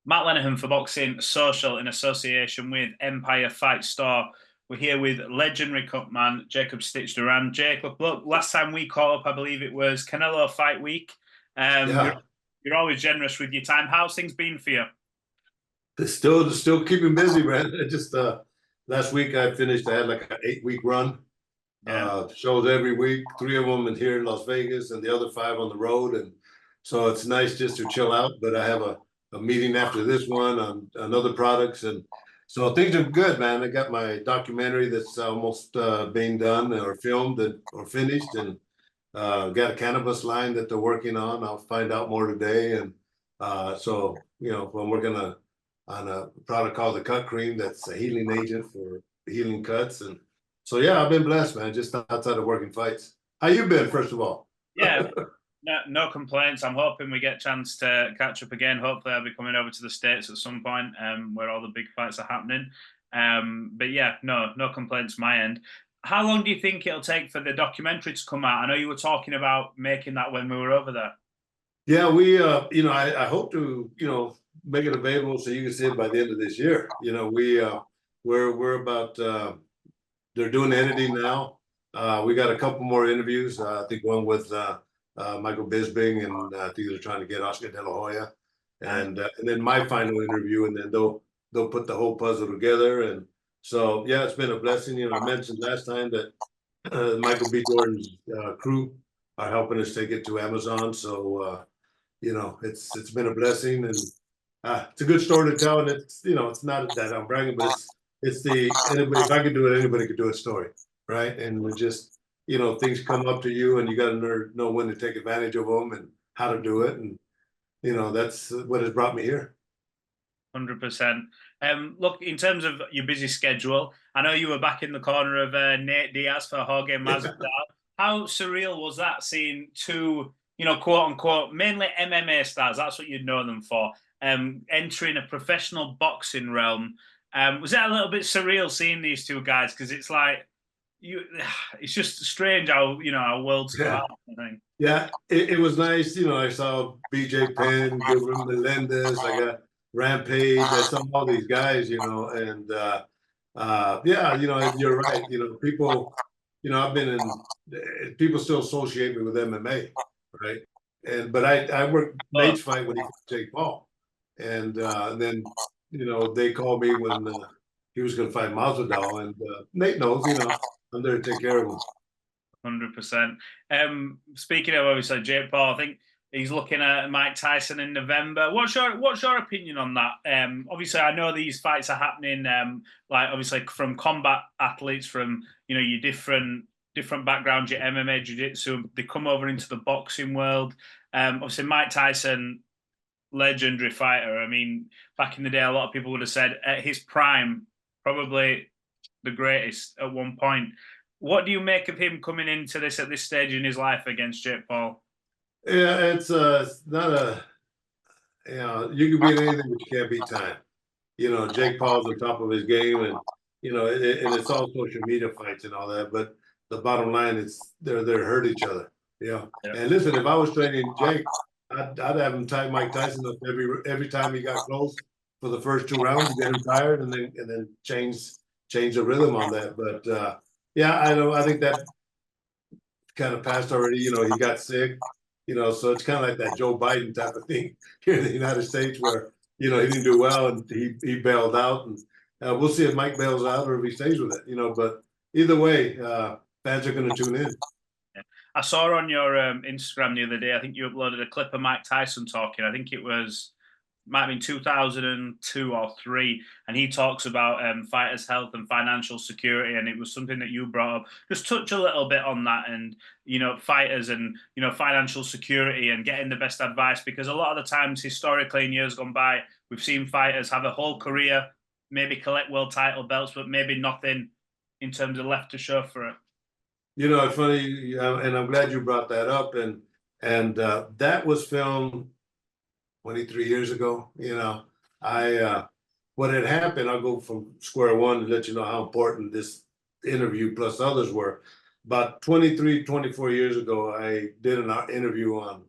Matt Lenihan for Boxing Social in association with Empire Fight Store. We're here with legendary cutman Jacob Stich Duran. Jacob, look, last time we caught up, I believe it was Canelo Fight Week. Yeah, You're always generous with your time. How's things been for you? it's still keeping busy, man. It just last week I finished. I had like an 8 week run. Yeah. Shows every week, three of them in here in Las Vegas, and the other five on the road. And so it's nice just to chill out. But I have a meeting after this one on other products, and so things are good, man. I got my documentary that's almost being done or filmed or finished, and got a cannabis line that they're working on. I'll find out more today, and so I'm working on a product called the Cut Cream that's a healing agent for healing cuts, and so yeah, I've been blessed, man. Just outside of working fights. How you been, first of all? Yeah, no complaints. I'm hoping we get a chance to catch up again. Hopefully, I'll be coming over to the States at some point where all the big fights are happening. But yeah, no complaints my end. How long do you think it'll take for the documentary to come out? I know you were talking about making that when we were over there. Yeah, we I hope to make it available so you can see it by the end of this year. We're about they're doing the editing now. We got a couple more interviews. I think one with Michael Bisping, and I think they're trying to get Oscar De La Hoya, and then my final interview, and then they'll put the whole puzzle together. And so yeah, it's been a blessing. I mentioned last time that Michael B. Jordan's crew are helping us take it to Amazon. So it's been a blessing, and it's a good story to tell. And it's not that I'm bragging, but it's the anybody, if I could do it, anybody could do a story, right? And we just things come up to you, and you got to know when to take advantage of them and how to do it, and that's what has brought me here. 100%. Look, in terms of your busy schedule, I know you were back in the corner of Nate Diaz for Jorge Masvidal. How surreal was that seeing two, quote unquote, mainly MMA stars, that's what you'd know them for, entering a professional boxing realm? Was that a little bit surreal seeing these two guys? Because it's like, it's just strange how, our worlds Yeah. collide, I think. Yeah, it was nice. I saw BJ Penn, Gilbert Melendez, I got Rampage, I saw all these guys, and yeah, you're right. People, I've been people still associate me with MMA, right? But I worked Nate's fight when he fought Jake Paul, and then they called me when he was going to fight Masvidal, and Nate knows, I'm there to take care of him. 100%. Speaking of obviously Jake Paul, I think he's looking at Mike Tyson in November. What's your opinion on that? Obviously, I know these fights are happening, like obviously from combat athletes from your different backgrounds, your MMA, jiu-jitsu, they come over into the boxing world. Obviously, Mike Tyson, legendary fighter. I mean, back in the day, a lot of people would have said at his prime, probably the greatest at one point. What do you make of him coming into this at this stage in his life against Jake Paul? Yeah, it's not you can beat anything, but you can't beat time. Jake Paul's on top of his game, and and it's all social media fights and all that. But the bottom line is they're hurt each other. Yeah. And listen, if I was training Jake, I'd have him tie Mike Tyson up every time he got close for the first 2 rounds to get him tired, and then change the rhythm on that. But yeah, I think that kind of passed already. He got sick. So it's kind of like that Joe Biden type of thing here in the United States, where he didn't do well and he bailed out, and we'll see if Mike bails out or if he stays with it. But either way, fans are going to tune in. I saw on your Instagram the other day, I think you uploaded a clip of Mike Tyson talking. I think might have been 2002 or 3, and he talks about fighters' health and financial security, and it was something that you brought up. Just touch a little bit on that, and fighters and financial security and getting the best advice, because a lot of the times historically in years gone by, we've seen fighters have a whole career, maybe collect world title belts, but maybe nothing in terms of left to show for it. It's funny, and I'm glad you brought that up, and that was filmed 23 years ago. What had happened, I'll go from square one to let you know how important this interview plus others were. About 23, 24 years ago, I did an interview on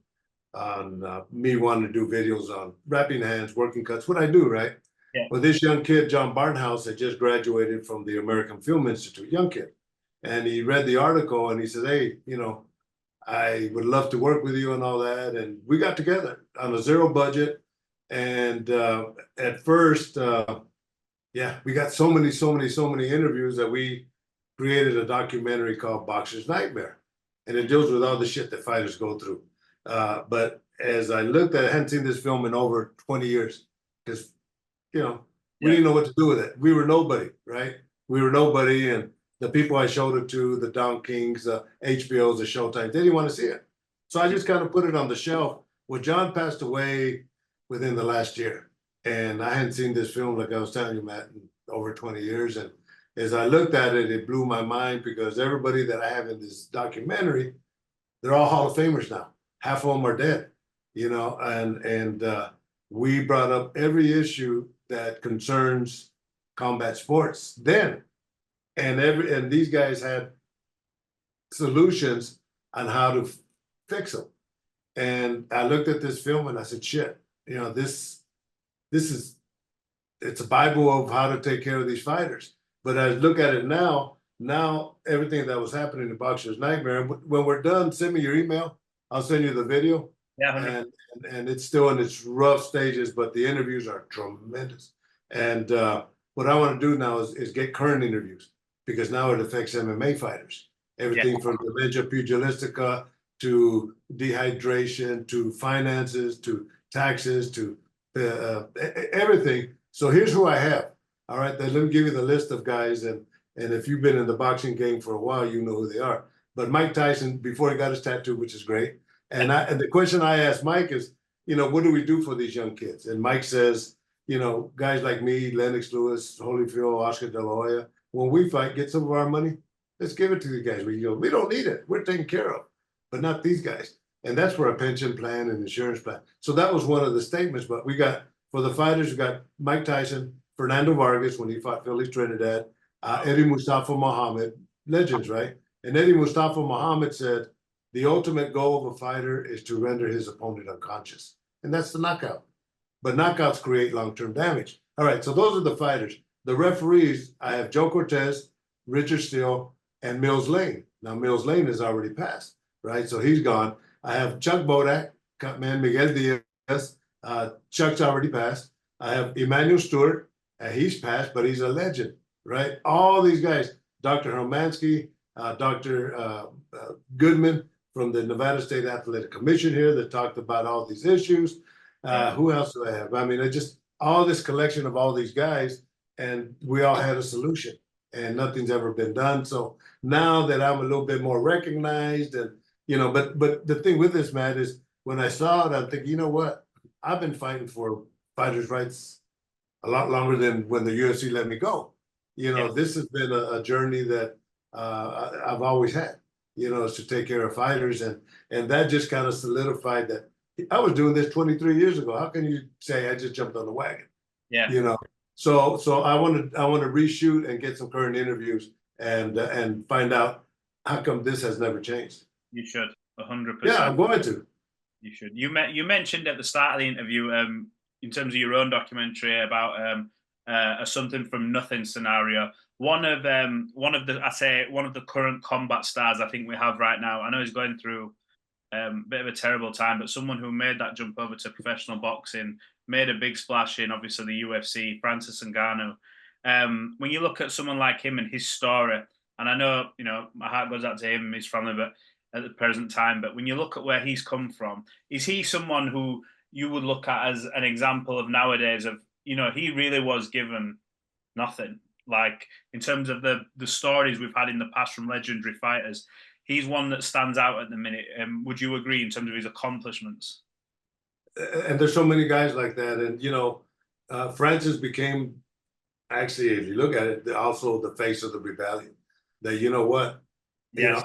me wanting to do videos on wrapping hands, working cuts, what I do, right? Yeah. Well, this young kid, John Barnhouse, had just graduated from the American Film Institute, young kid. And he read the article and he said, hey, I would love to work with you and all that. And we got together on a zero budget. And at first, we got so many interviews that we created a documentary called Boxer's Nightmare. And it deals with all the shit that fighters go through. But as I looked at it, I hadn't seen this film in over 20 years because, we didn't know what to do with it. We were nobody, right? We were nobody. And the people I showed it to, the Don Kings, the HBOs, the Showtime, they didn't want to see it. So I just kind of put it on the shelf. Well, John passed away within the last year. And I hadn't seen this film, like I was telling you, Matt, in over 20 years. And as I looked at it, it blew my mind because everybody that I have in this documentary, they're all Hall of Famers now. Half of them are dead, and we brought up every issue that concerns combat sports then. And these guys had solutions on how to fix them. And I looked at this film and I said, shit, this is, it's a Bible of how to take care of these fighters. But I look at it now everything that was happening in Boxer's Nightmare, when we're done, send me your email. I'll send you the video. Yeah. And it's still in its rough stages, but the interviews are tremendous. And what I want to do now is get current interviews, because now it affects MMA fighters. Everything from dementia pugilistica to dehydration to finances to taxes to everything. So here's who I have. All right, then let me give you the list of guys, and if you've been in the boxing game for a while, you know who they are. But Mike Tyson, before he got his tattoo, which is great, and the question I asked Mike is, what do we do for these young kids? And Mike says, guys like me, Lennox Lewis, Holyfield, Oscar De La Hoya, when we fight, get some of our money, let's give it to these guys. We don't need it. We're taken care of, but not these guys. And that's for a pension plan and insurance plan. So that was one of the statements. But we got, for the fighters, we got Mike Tyson, Fernando Vargas when he fought Felix Trinidad, Eddie Mustafa Muhammad, legends, right? And Eddie Mustafa Muhammad said, the ultimate goal of a fighter is to render his opponent unconscious. And that's the knockout. But knockouts create long-term damage. All right, so those are the fighters. The referees, I have Joe Cortez, Richard Steele, and Mills Lane. Now, Mills Lane has already passed, right? So he's gone. I have Chuck Bodak, Cutman, Miguel Diaz. Chuck's already passed. I have Emmanuel Stewart. He's passed, but he's a legend, right? All these guys, Dr. Hermansky, Dr. Goodman from the Nevada State Athletic Commission here that talked about all these issues. Who else do I have? I mean, just all this collection of all these guys, and we all had a solution, and nothing's ever been done. So now that I'm a little bit more recognized, and but the thing with this, Matt, is when I saw it, I'm thinking, you know what? I've been fighting for fighters' rights a lot longer than when the UFC let me go. This has been a journey that I've always had, is to take care of fighters. And that just kind of solidified that I was doing this 23 years ago. How can you say I just jumped on the wagon? Yeah. So I want to reshoot and get some current interviews and find out how come this has never changed. You should, 100%. Yeah, I'm going to. You should. You mentioned at the start of the interview, in terms of your own documentary about a something from nothing scenario. One of the current combat stars I think we have right now. I know he's going through a bit of a terrible time, but someone who made that jump over to professional boxing, made a big splash in obviously the UFC, Francis Ngannou. When you look at someone like him and his story, and I know my heart goes out to him and his family, but at the present time, but when you look at where he's come from, is he someone who you would look at as an example of nowadays of, he really was given nothing, like in terms of the stories we've had in the past from legendary fighters, he's one that stands out at the minute. Would you agree in terms of his accomplishments? And there's so many guys like that. And, Francis became, actually, if you look at it, also the face of the rebellion. That, what? Yes.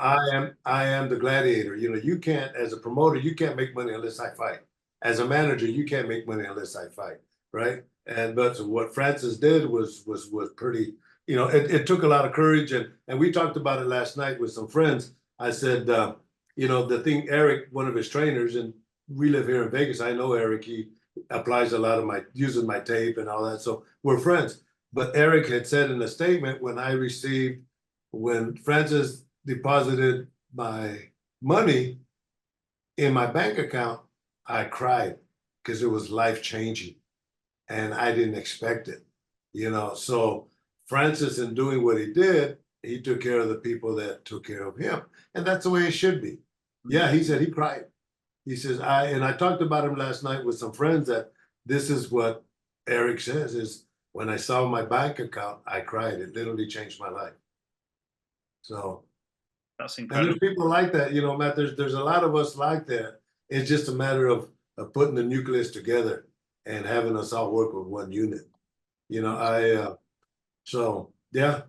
I am the gladiator. You can't, as a promoter, you can't make money unless I fight. As a manager, you can't make money unless I fight, right? But what Francis did was pretty, it took a lot of courage. And we talked about it last night with some friends. I said, the thing, Eric, one of his trainers, and we live here in Vegas. I know Eric. He applies a lot of uses my tape and all that. So we're friends. But Eric had said in a statement when Francis deposited my money in my bank account, I cried because it was life-changing and I didn't expect it, So Francis, in doing what he did, he took care of the people that took care of him. And that's the way it should be. Yeah, he said he cried. He says, I talked about him last night with some friends that this is what Eric says is, when I saw my bank account, I cried. It literally changed my life. So that's incredible. And there's people like that, Matt. There's a lot of us like that. It's just a matter of putting the nucleus together and having us all work with one unit. So yeah,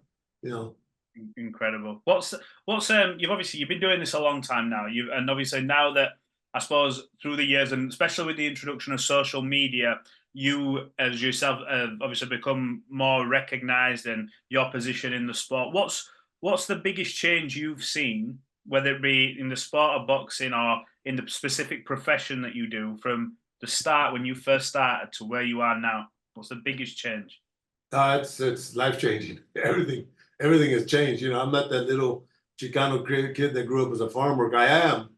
Incredible. What's you've been doing this a long time now. And obviously now that, I suppose, through the years, and especially with the introduction of social media, you as yourself have obviously become more recognized in your position in the sport. What's the biggest change you've seen, whether it be in the sport of boxing or in the specific profession that you do, from the start when you first started to where you are now? What's the biggest change? It's life-changing. Everything has changed. I'm not that little Chicano kid that grew up as a farm worker. I am,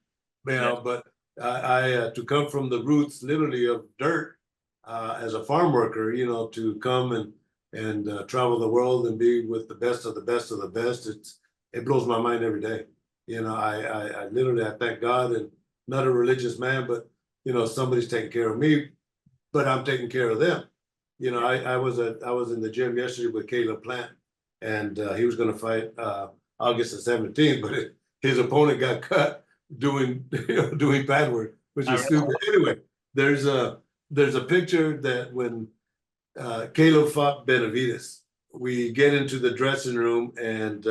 but I to come from the roots, literally, of dirt as a farm worker, to come and travel the world and be with the best of the best of the best. It blows my mind every day. I literally, I thank God, and not a religious man, but somebody's taking care of me, but I'm taking care of them. I was in the gym yesterday with Caleb Plant, and he was going to fight August the 17th, but his opponent got cut doing pad work, which is stupid. Anyway, there's a picture that when Caleb fought Benavides, we get into the dressing room and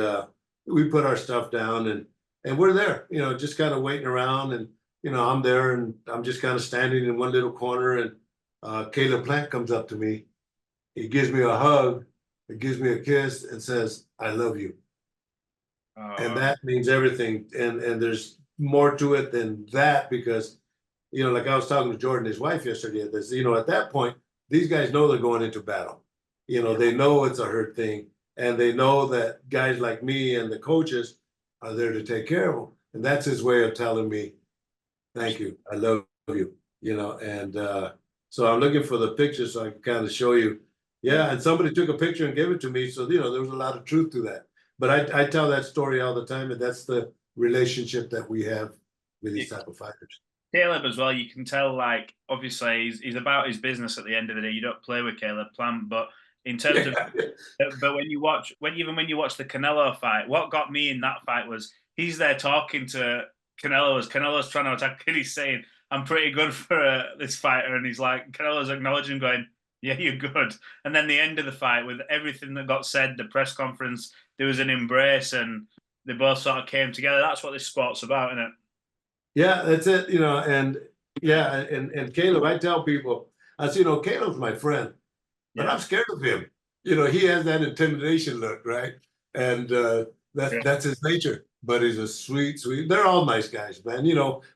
we put our stuff down and we're there, just kind of waiting around, and I'm there and I'm just kind of standing in one little corner, and Caleb Plant comes up to me. He gives me a hug, he gives me a kiss, and says, "I love you." And that means everything. And there's more to it than that, because, like I was talking to Jordan, his wife, yesterday, at this, at that point, these guys know they're going into battle. They know it's a hurt thing, and they know that guys like me and the coaches are there to take care of them. And that's his way of telling me, thank you, I love you, and so I'm looking for the picture so I can kind of show you. Yeah, and somebody took a picture and gave it to me. So, there was a lot of truth to that. But I tell that story all the time, and that's the relationship that we have with these type of fighters. Caleb as well, you can tell, like, obviously he's about his business at the end of the day. You don't play with Caleb Plant, but in terms of, but when you watch the Canelo fight, what got me in that fight was he's there talking to Canelo as Canelo's trying to attack, and he's saying, "I'm pretty good for this fighter," and he's like, Canelo's acknowledging, going, "Yeah, you're good." And then the end of the fight, with everything that got said, the press conference, there was an embrace, and they both sort of came together. That's what this sport's about, isn't it? Yeah, that's it. And yeah, and Caleb, I tell people, I say, Caleb's my friend, but I'm scared of him. He has that intimidation look, right? And that's his nature. But he's a sweet. They're all nice guys, man.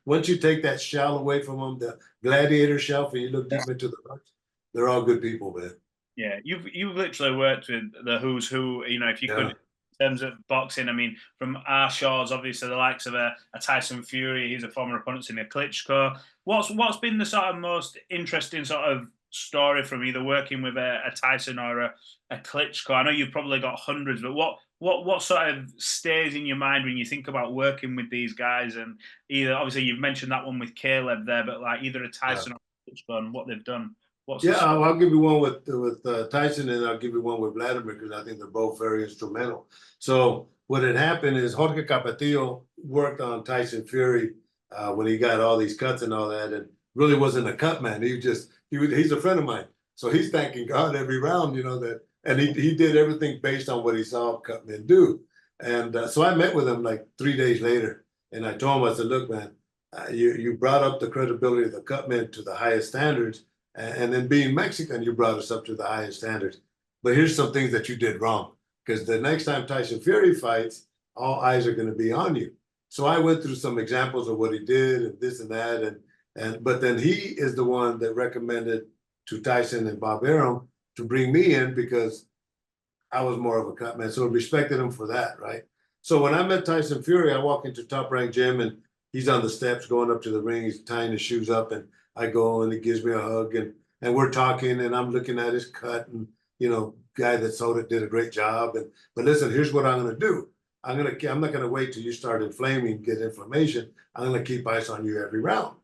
Once you take that shell away from them, the gladiator shelf, and you look deep into the hearts, they're all good people, man. Yeah, you've literally worked with the who's who. If you could, in terms of boxing, I mean, from our shores, obviously the likes of a Tyson Fury, he's a former opponent in a Klitschko. What's been the sort of most interesting sort of story from either working with a Tyson or a Klitschko? I know you've probably got hundreds, but what sort of stays in your mind when you think about working with these guys? And either, obviously you've mentioned that one with Caleb there, but like either a Tyson or a Klitschko and what they've done. I'll give you one with Tyson, and I'll give you one with Vladimir, because I think they're both very instrumental. So what had happened is Jorge Capetillo worked on Tyson Fury when he got all these cuts and all that, and really wasn't a cut man. He's a friend of mine, so he's thanking God every round, and he did everything based on what he saw cut men do. And so I met with him like 3 days later, and I told him, I said, "Look, man, you brought up the credibility of the cut men to the highest standards. And then being Mexican, you brought us up to the highest standards. But here's some things that you did wrong, because the next time Tyson Fury fights, all eyes are going to be on you." So I went through some examples of what he did and this and that. But then he is the one that recommended to Tyson and Bob Arum to bring me in because I was more of a cut man. So I respected him for that, right? So when I met Tyson Fury, I walk into Top Rank Gym and he's on the steps going up to the ring. He's tying his shoes up and I go and he gives me a hug and we're talking and I'm looking at his cut and, you know, guy that sold it did a great job. But listen, here's what I'm going to do. I'm not going to wait till you start inflaming, get inflammation. I'm going to keep ice on you every round.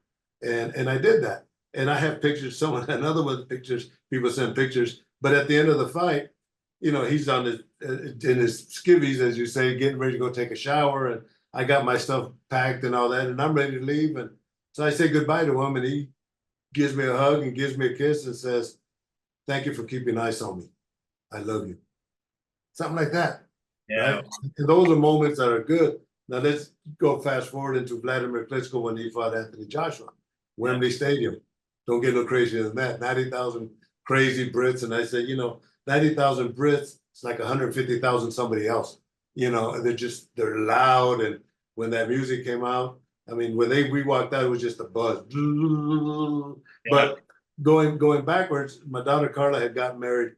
And I did that. And I have pictures, another one pictures, people send pictures. But at the end of the fight, you know, he's on his, in his skivvies, as you say, getting ready to go take a shower. And I got my stuff packed and all that, and I'm ready to leave. And so I say goodbye to him and he gives me a hug and gives me a kiss and says, "Thank you for keeping ice on me. I love you." Something like that. Yeah. Right? And those are moments that are good. Now let's go fast forward into Wladimir Klitschko when he fought Anthony Joshua, Wembley Stadium. Don't get no crazier than that. 90,000 crazy Brits. And I say, you know, 90,000 Brits, it's like 150,000 somebody else. You know, they're loud. And when that music came out, I mean, when we walked out, it was just a buzz. Yeah. But going backwards, my daughter Carla had gotten married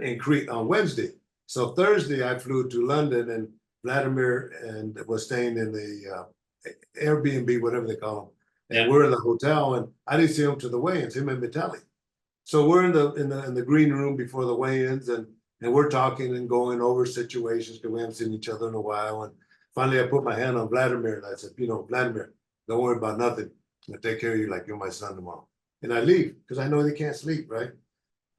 in Crete on Wednesday. So Thursday, I flew to London and Vladimir and was staying in the Airbnb, whatever they call them. And we're in the hotel, and I didn't see him to the weigh-ins, him and Vitaly. So we're in the green room before the weigh-ins, and we're talking and going over situations because we haven't seen each other in a while. And finally, I put my hand on Vladimir, and I said, you know, Vladimir, don't worry about nothing. I'm gonna take care of you like you're my son tomorrow. And I leave because I know they can't sleep, right?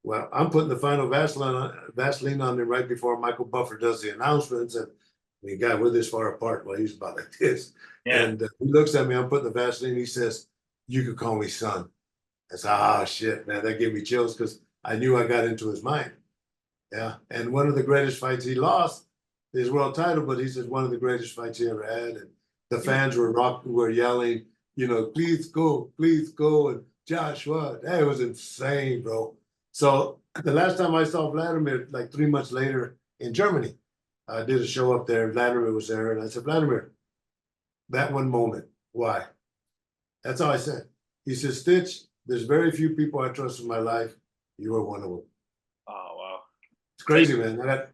Well, I'm putting the final Vaseline on him right before Michael Buffer does the announcements, and I mean, God, we're this far apart. Well, he's about like this. Yeah. And he looks at me, I'm putting the Vaseline, he says, "You could call me son." I said, "Ah, shit, man," that gave me chills because I knew I got into his mind. Yeah. And one of the greatest fights he lost, his world title, but he said one of the greatest fights he ever had. And the fans were yelling, you know, please go, and Joshua. That was insane, bro. So the last time I saw Vladimir, like 3 months later in Germany, I did a show up there. Vladimir was there, and I said, "Vladimir, that one moment, why?" That's all I said. He said, "Stitch, there's very few people I trust in my life. You are one of them." Oh, wow. It's crazy, man. I got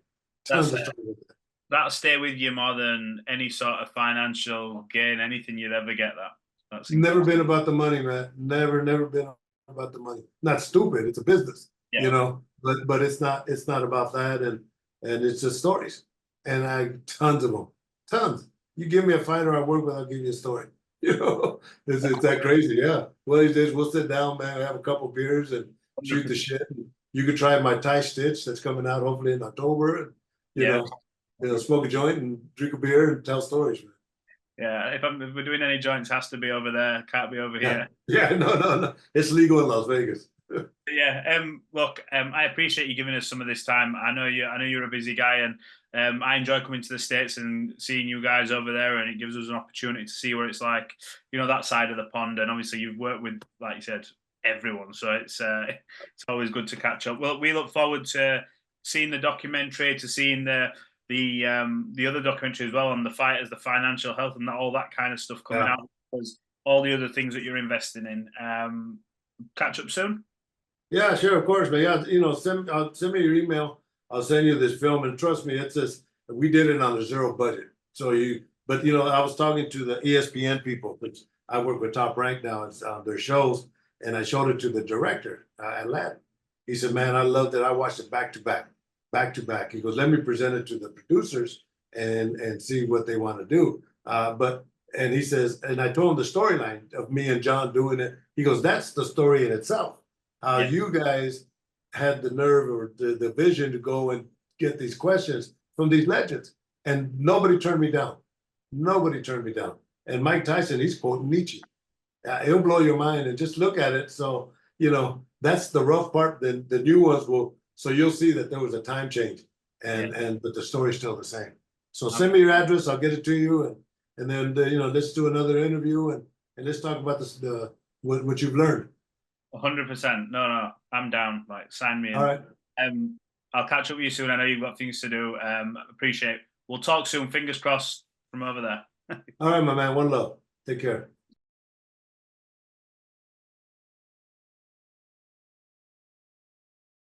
tons of stories like that. That'll stay with you more than any sort of financial gain, anything you'd ever get. That's never been about the money, man. Never been about the money. Not stupid. It's a business, you know, but it's not about that. And it's just stories. And I tons of them, tons. You give me a fighter I work with, I'll give you a story. You know, it's that crazy. Yeah. Well, these days we'll sit down, man, have a couple beers and shoot the shit. You could try my Thai Stitch that's coming out hopefully in October. And, you know, smoke a joint and drink a beer and tell stories. Man. Yeah, if we're doing any joints, has to be over there. Can't be over here. Yeah, no. It's legal in Las Vegas. Yeah. Look, I appreciate you giving us some of this time. I know you're a busy guy, and I enjoy coming to the States and seeing you guys over there, and it gives us an opportunity to see what it's like, you know, that side of the pond. And obviously, you've worked with, like you said, everyone, so it's always good to catch up. Well, we look forward to seeing the documentary, to seeing the other documentary as well on the fighters, the financial health, and all that kind of stuff coming out. Because all the other things that you're investing in. Catch up soon. Yeah, sure, of course, man. Yeah, you know, send me your email. I'll send you this film, and trust me, it's just we did it on a zero budget. So but you know, I was talking to the ESPN people, which I work with Top Rank now. It's on their shows, and I showed it to the director at Latin. He said, "Man, I loved it. I watched it back to back. He goes, "Let me present it to the producers and see what they want to do." And he says, and I told him the storyline of me and John doing it. He goes, "That's the story in itself. How you guys had the nerve or the vision to go and get these questions from these legends." And nobody turned me down. Nobody turned me down. And Mike Tyson, he's quoting Nietzsche. It'll blow your mind and just look at it. So, you know, that's the rough part. Then the new ones will, so you'll see that there was a time change but the story's still the same. So send me your address. I'll get it to you. And then, you know, let's do another interview and let's talk about this, what you've learned. 100%. No, I'm down. Like, sign me in. All right. I'll catch up with you soon. I know you've got things to do. Appreciate it. We'll talk soon. Fingers crossed from over there. All right, my man. One love. Take care.